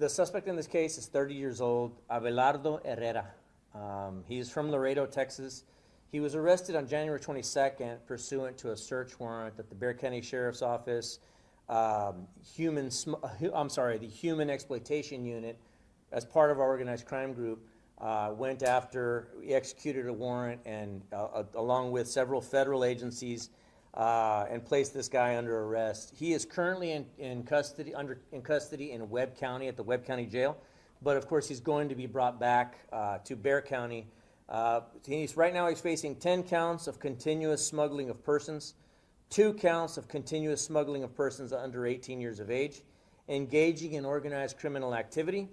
The suspect in this case is 30 years old, Abelardo Herrera. He's from Laredo, Texas. He was arrested on January 22nd pursuant to a search warrant at the Bexar County Sheriff's Office, the Human Exploitation Unit, as part of our organized crime group, went after, executed a warrant, and along with several federal agencies, and placed this guy under arrest. He is currently in custody in Webb County at the Webb County Jail, but of course he's going to be brought back to Bexar County. Right now he's facing 10 counts of continuous smuggling of persons, 2 counts of continuous smuggling of persons under 18 years of age, engaging in organized criminal activity,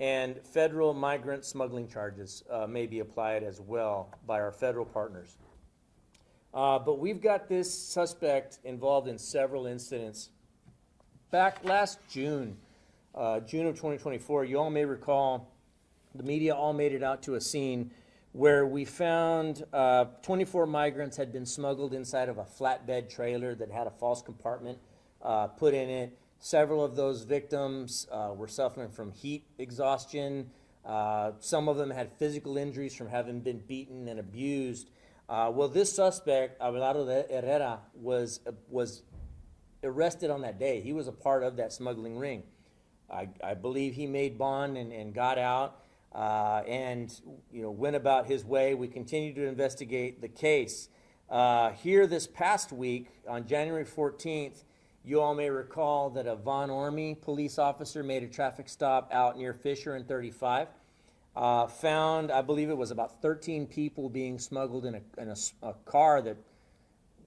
and federal migrant smuggling charges may be applied as well by our federal partners. But we've got this suspect involved in several incidents. Back last June of 2024, you all may recall, the media all made it out to a scene where we found 24 migrants had been smuggled inside of a flatbed trailer that had a false compartment put in it. Several of those victims were suffering from heat exhaustion. Some of them had physical injuries from having been beaten and abused. Well, this suspect, Abelardo Herrera, was arrested on that day. He was a part of that smuggling ring. I believe he made bond and got out and went about his way. We continue to investigate the case. Here this past week, on January 14th, you all may recall that a Von Ormy police officer made a traffic stop out near Fisher and 35. Found, I believe it was about 13 people being smuggled in a car that,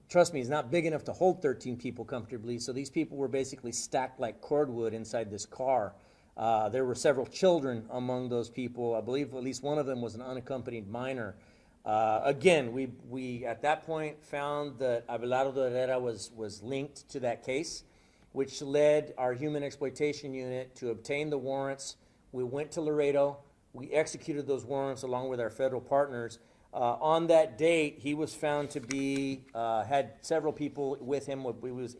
trust me, is not big enough to hold 13 people comfortably. So these people were basically stacked like cordwood inside this car. There were several children among those people. I believe at least one of them was an unaccompanied minor. Again, we at that point found that Abelardo Herrera was linked to that case, which led our Human Exploitation Unit to obtain the warrants. We went to Laredo. We executed those warrants along with our federal partners. On that date, he was found to be, had several people with him. It was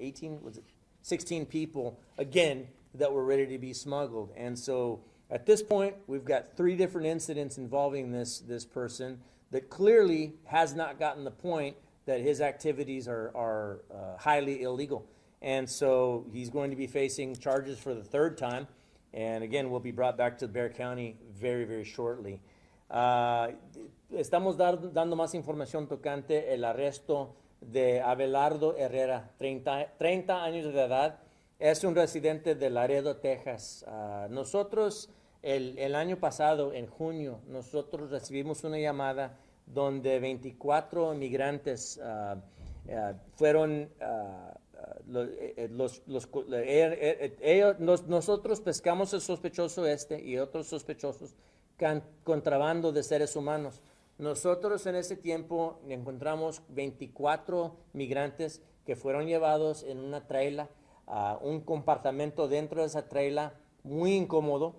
16 people, again, that were ready to be smuggled. And so at this point, we've got 3 different incidents involving this person that clearly has not gotten the point that his activities are highly illegal. And so he's going to be facing charges for the 3rd time. And again, will be brought back to Bexar County very, very shortly. Estamos dando más información tocante el arresto de Abelardo Herrera, 30 años de edad. Es un residente de Laredo, Texas. Nosotros, el año pasado, en junio, nosotros recibimos una llamada donde 24 migrantes fueron... nosotros pescamos el sospechoso y otros sospechosos contrabando de seres humanos. Nosotros en ese tiempo encontramos 24 migrantes que fueron llevados en una traila, un compartimento dentro de esa traila muy incómodo.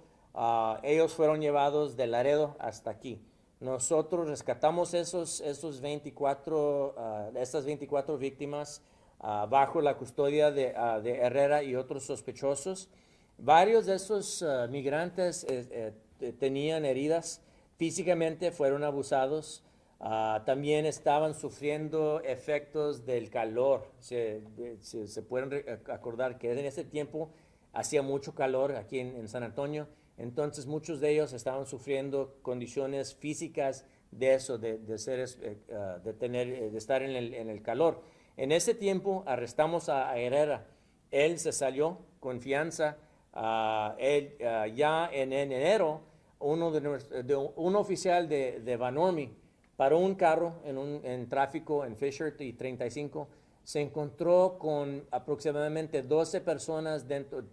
Ellos fueron llevados de Laredo hasta aquí. Nosotros rescatamos estas 24 víctimas bajo la custodia de Herrera y otros sospechosos. Varios de esos migrantes tenían heridas, físicamente fueron abusados, también estaban sufriendo efectos del calor. Se pueden acordar que en ese tiempo hacía mucho calor aquí en San Antonio, entonces muchos de ellos estaban sufriendo condiciones físicas de eso, de estar en el calor. En ese tiempo arrestamos a Herrera. Él se salió con fianza. Ya en enero, un oficial de Van Ormy paró un carro en tráfico en Fisher y 35. Se encontró con aproximadamente 13 personas dentro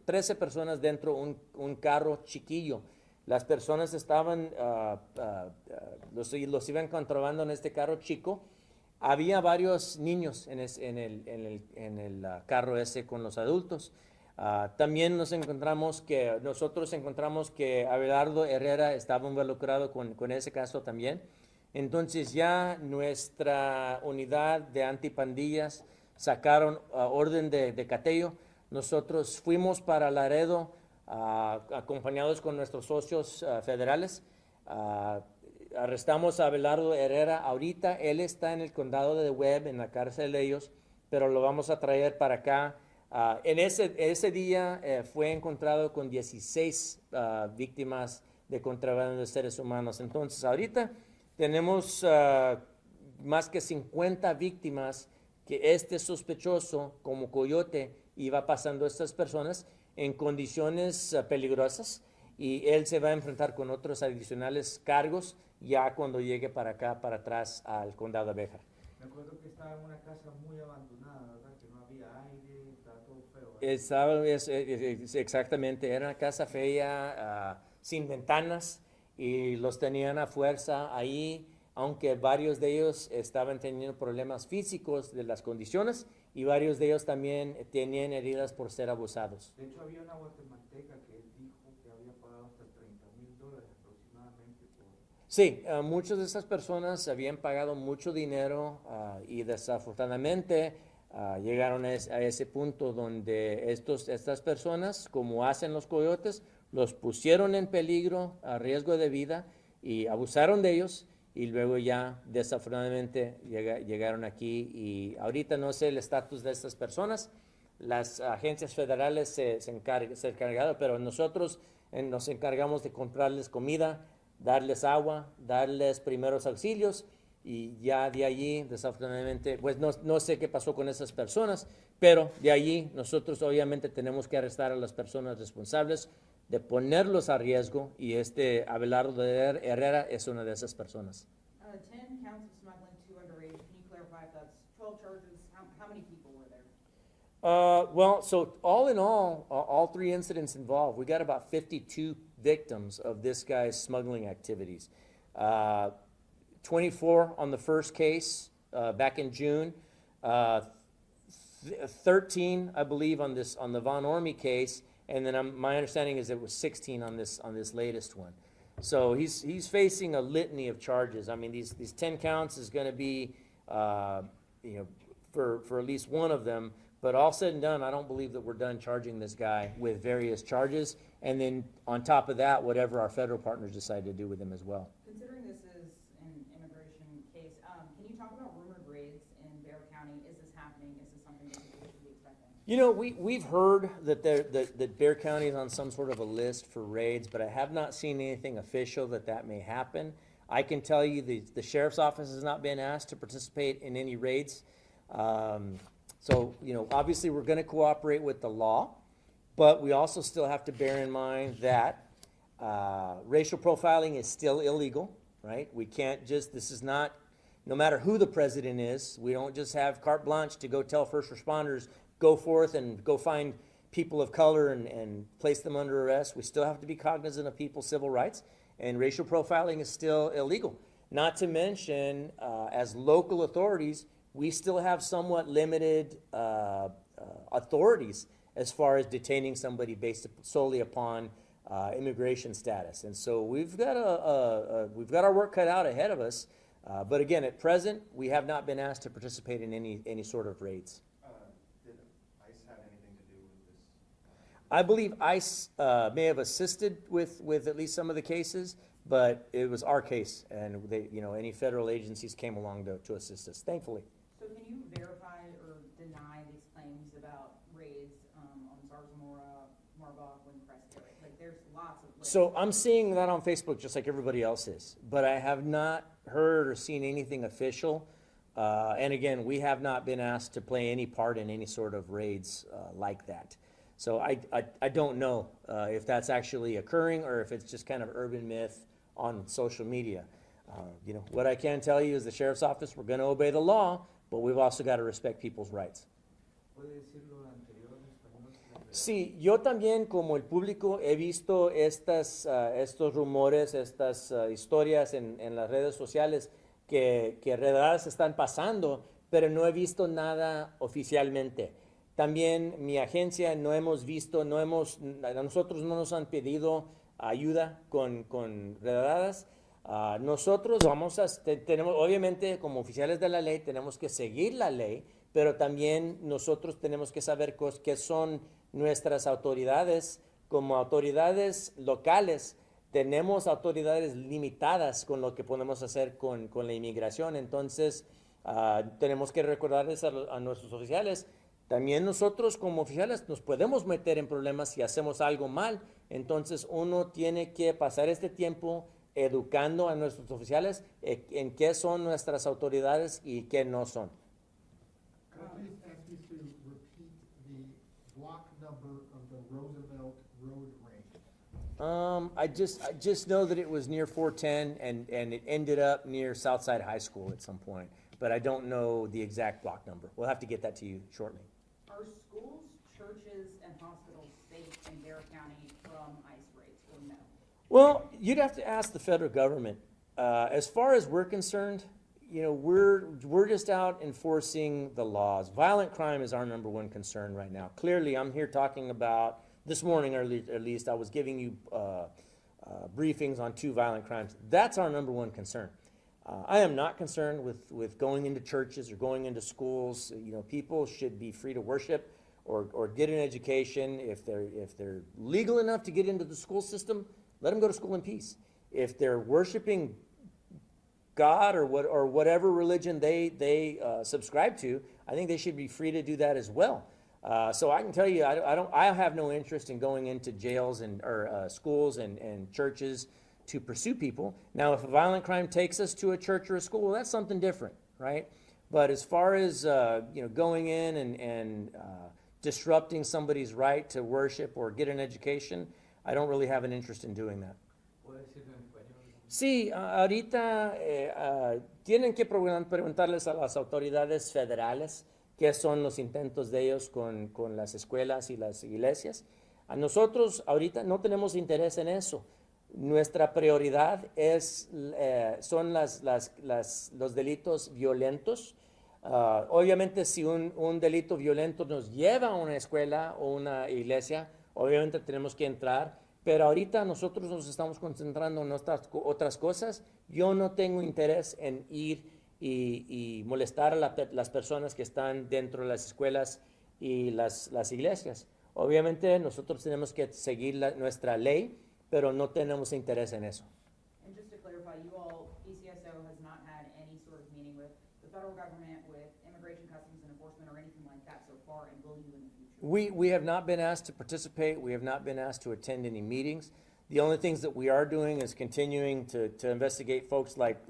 de un carro chiquillo. Las personas estaban, los iban contrabando en este carro chico. Había varios niños en el carro ese con los adultos. También nosotros encontramos que Abelardo Herrera estaba involucrado con ese caso también. Entonces ya nuestra unidad de antipandillas sacaron orden de cateo. Nosotros fuimos para Laredo acompañados con nuestros socios federales. Arrestamos a Abelardo Herrera ahorita. Él está en el condado de Webb, en la cárcel de ellos, pero lo vamos a traer para acá. En ese día fue encontrado con 16 víctimas de contrabando de seres humanos. Entonces, ahorita tenemos más que 50 víctimas que este sospechoso, como coyote, iba pasando a estas personas en condiciones peligrosas, y él se va a enfrentar con otros adicionales cargos ya cuando llegue para acá, para atrás al condado de Bexar. Me acuerdo que estaba en una casa muy abandonada, ¿verdad? Que no había aire, estaba todo feo. Exactamente, era una casa fea, sin ventanas, y los tenían a fuerza ahí, aunque varios de ellos estaban teniendo problemas físicos de las condiciones, y varios de ellos también tenían heridas por ser abusados. De hecho, había una guatemalteca que dijo que había pagado hasta $30,000 aproximadamente por... Sí, muchas de esas personas habían pagado mucho dinero, y desafortunadamente llegaron a ese punto donde estas personas, como hacen los coyotes, los pusieron en peligro, a riesgo de vida, y abusaron de ellos, y luego ya desafortunadamente llegaron aquí. Y ahorita no sé el estatus de estas personas. Las agencias federales se encargaron, pero nosotros nos encargamos de comprarles comida, darles agua, darles primeros auxilios, y ya de allí, desafortunadamente, pues no sé qué pasó con esas personas, pero de allí nosotros obviamente tenemos que arrestar a las personas responsables de ponerlos a riesgo, y Abelardo Herrera es una de esas personas. 10 counts of smuggling, 2 underage. Can you clarify if that's 12 charges? How many people were there? Well, so all in all 3 incidents involved, we got about 52 victims of this guy's smuggling activities. 24 on the first case back in June, 13, I believe, on the Von Ormy case, and then my understanding is it was 16 on this latest one. So he's facing a litany of charges. I mean, these 10 counts is going to be, for at least one of them. But all said and done, I don't believe that we're done charging this guy with various charges, and then on top of that, whatever our federal partners decide to do with him as well. Considering this is an immigration case, can you talk about rumored raids in Bexar County? Is this happening? Is this something that people should be expecting? You know, we've heard that Bexar County is on some sort of a list for raids, but I have not seen anything official that may happen. I can tell you the sheriff's office has not been asked to participate in any raids. So, obviously we're going to cooperate with the law, but we also still have to bear in mind that racial profiling is still illegal, right? We can't this is not, no matter who the president is, we don't just have carte blanche to go tell first responders, go forth and go find people of color and place them under arrest. We still have to be cognizant of people's civil rights, and racial profiling is still illegal. Not to mention, as local authorities, we still have somewhat limited authorities as far as detaining somebody based solely upon immigration status. And so we've got our work cut out ahead of us. But again, at present, we have not been asked to participate in any sort of raids. Did ICE have anything to do with this? I believe ICE may have assisted with at least some of the cases, but it was our case, and any federal agencies came along to assist us, thankfully. So can you verify or deny these claims about raids on Zarzamora, Marbach, Windcrest area? Like, there's lots of raids. So I'm seeing that on Facebook just like everybody else is, but I have not heard or seen anything official. And again, we have not been asked to play any part in any sort of raids like that. So I don't know if that's actually occurring or if it's just kind of urban myth on social media. What I can tell you is the sheriff's office, we're going to obey the law, but we've also got to respect people's rights. Sí, yo también, como el público, he visto estos rumores, estas historias en las redes sociales que redadas están pasando, pero no he visto nada oficialmente. También mi agencia no hemos visto, a nosotros no nos han pedido ayuda con redadas. Nosotros tenemos, obviamente, como oficiales de la ley, tenemos que seguir la ley, pero también nosotros tenemos que saber qué son nuestras autoridades como autoridades locales, tenemos autoridades limitadas con lo que podemos hacer con la inmigración. Entonces, tenemos que recordarles a nuestros oficiales, también nosotros como oficiales nos podemos meter en problemas si hacemos algo mal. Entonces, uno tiene que pasar este tiempo educando a nuestros oficiales en qué son nuestras autoridades y qué no son. Could I please ask you to repeat the block number of the Roosevelt Road raid? I just know that it was near 410 and it ended up near Southside High School at some point, but I don't know the exact block number. We'll have to get that to you shortly. Are schools, churches, and hospitals safe in Bexar County from ICE raids, or no? Well, you'd have to ask the federal government. As far as we're concerned, you know, we're just out enforcing the laws. Violent crime is our number one concern right now. Clearly, I'm here talking about, this morning or at least, I was giving you briefings on 2 violent crimes. That's our number one concern. I am not concerned with going into churches or going into schools. You know, people should be free to worship or get an education. If they're legal enough to get into the school system, let them go to school in peace. If they're worshiping God or whatever religion they subscribe to, I think they should be free to do that as well. So I can tell you, I have no interest in going into jails or schools and churches to pursue people. Now, if a violent crime takes us to a church or a school, that's something different, right? But as far as you know, going in and disrupting somebody's right to worship or get an education, I don't really have an interest in doing that. ¿Puedo decirlo en español? Sí, ahorita tienen que preguntarles a las autoridades federales qué son los intentos de ellos con las escuelas y las iglesias. A nosotros ahorita no tenemos interés en eso. Nuestra prioridad son los delitos violentos. Obviamente, si un delito violento nos lleva a una escuela o una iglesia, obviamente tenemos que entrar, pero ahorita nosotros nos estamos concentrando en otras cosas. Yo no tengo interés en ir y molestar a las personas que están dentro de las escuelas y las iglesias. Obviamente nosotros tenemos que seguir nuestra ley, pero no tenemos interés en eso. And just to clarify, you all, ECSO has not had any sort of meeting with the federal government, with Immigration, Customs, and Enforcement, or anything like that so far, and will you in the future? We have not been asked to participate. We have not been asked to attend any meetings. The only things that we are doing is continuing to investigate folks like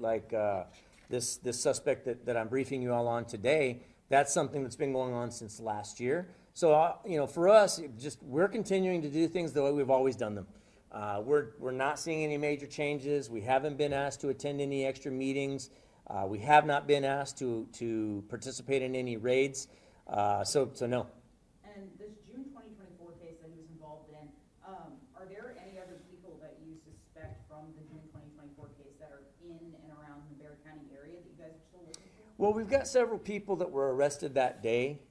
this suspect that I'm briefing you all on today. That's something that's been going on since last year. So, you know, for us, we're continuing to do things the way we've always done them. We're not seeing any major changes. We haven't been asked to attend any extra meetings. We have not been asked to participate in any raids. So no. And this June 2024 case that he was involved in, are there any other people that you suspect from the June 2024 case that are in and around the Bexar County area that you guys are still looking for? Well, we've got several people that were arrested that day.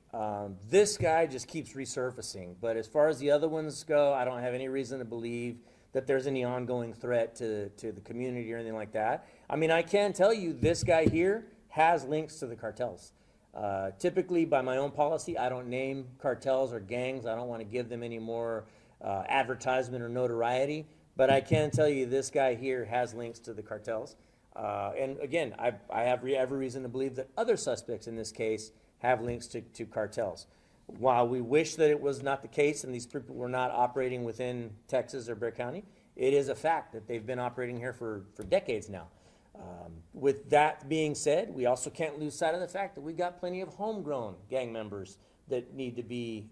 This guy just keeps resurfacing. But as far as the other ones go, I don't have any reason to believe that there's any ongoing threat to the community or anything like that. I mean, I can tell you this guy here has links to the cartels. Typically, by my own policy, I don't name cartels or gangs. I don't want to give them any more advertisement or notoriety. But I can tell you this guy here has links to the cartels. And again, I have every reason to believe that other suspects in this case have links to cartels. While we wish that it was not the case and these people were not operating within Texas or Bexar County, it is a fact that they've been operating here for decades now. With that being said, we also can't lose sight of the fact that we've got plenty of homegrown gang members that need to be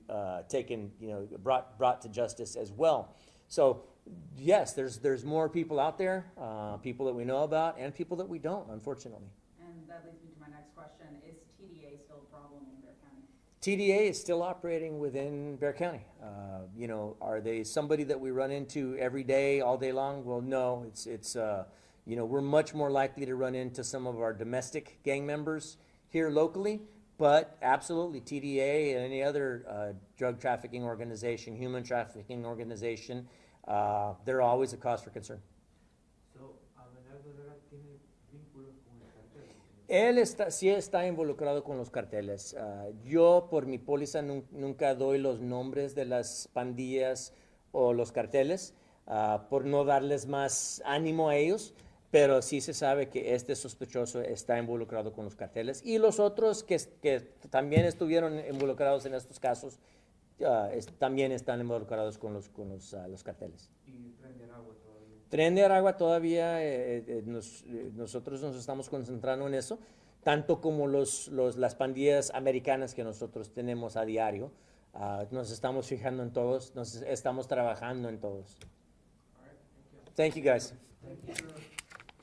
taken, you know, brought to justice as well. So yes, there's more people out there, people that we know about and people that we don't, unfortunately. And that leads me to my next question. Is TDA still a problem in Bexar County? TDA is still operating within Bexar County. You know, are they somebody that we run into every day, all day long? Well, no, it's you know, we're much more likely to run into some of our domestic gang members here locally, but absolutely TDA and any other drug trafficking organization, human trafficking organization, they're always a cause for concern. So, Abelardo Herrera tiene vínculos con el cartel. Él sí está involucrado con los carteles. Yo por mi póliza nunca doy los nombres de las pandillas o los carteles, por no darles más ánimo a ellos, pero sí se sabe que este sospechoso está involucrado con los carteles y los otros que también estuvieron involucrados en estos casos también están involucrados con los carteles. Y Tren de Aragua todavía. Tren de Aragua todavía, nosotros nos estamos concentrando en eso, tanto como las pandillas americanas que nosotros tenemos a diario. Nos estamos fijando en todos, nos estamos trabajando en todos. All right, thank you. Thank you, guys. Thank you, sir.